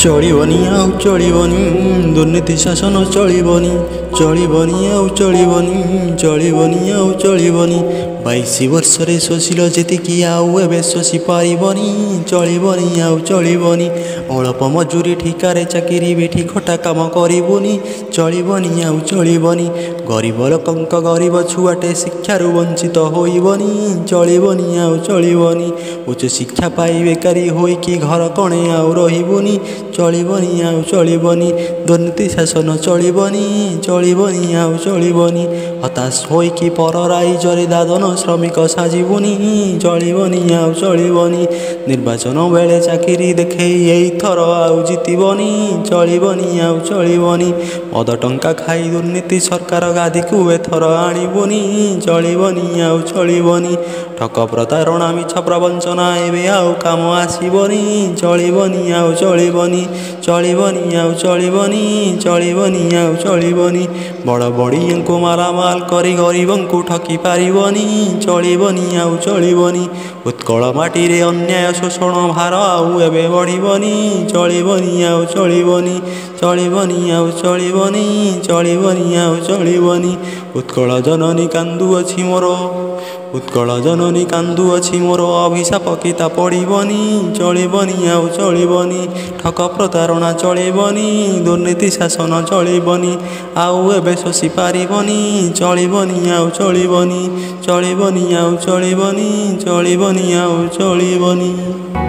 चलिबनी आउ चलिबनी दुर्नीति शासन चलिबनी चलिबनी आउ चलिबनी चलिबनी आउ चलिबनी 22 वर्षरे शोषिल जेतिकी आउ एबे शोषि पारिबनी चलिबनी आउ चलिबनी अल्प मजूरी ठिकारे चाकिरी बेठी खटा काम करिबुनी चलिबनी आउ चलिबनी गरीब लोकंक गरीब छुआटे शिक्षारु वंचित होइबनी चलिबनी आउ चलिबनी उच्च शिक्षा पाई बेकारी होइकी घर कणे आउ रहिबुनी चलिबनी आउ चलिबनी दुर्नीति शासन चलिबनी चलिबनी आउ चलिबनी हताश होइकी पर राइजरे दादन श्रमिक साजिबुनी चलिबनी आउ चलिबनी निर्वाचन बेले चाकिरी देखेई एइथर आउ जितिबनी चलिबनी आउ चलिबनी मद टंका खाई दुर्नीति सरकार गादी को एथर आनिबुनी चलिबनी आउ चलिबनी ठक प्रतारणा मिछ प्रवंचना एबे आउ काम आसिबनी चलिबनी आउ चलिबनी चलिबनी आउ चलिबनी चलिबनी आउ चलिबनी बड़ बड़ियांको मालामाल करी गरीबंको ठकी पारिबनी चलिबनी आउ चलिबनी उत्कल माटी रे अन्याय शोषण भार आउ एबे बढ़िबनी चलिबनी आउ चलिबनी चलिबनी आउ चलिबनी चलिबनी आउ चलिबनी उत्कल जननी कांदुअछि मोर उत्कल जननी कांदुअछि मोर अभिशाप किता पड़िबनी चलिबनी आउ चलिबनी ठक प्रतारणा चलिबनी दुर्नीति शासन चलिबनी आउ एबे शोषि पारिबनी चलिबनी आउ चलिबनी चलिबनी आउ चलिबनी चलिबनी आउ चलिबनी।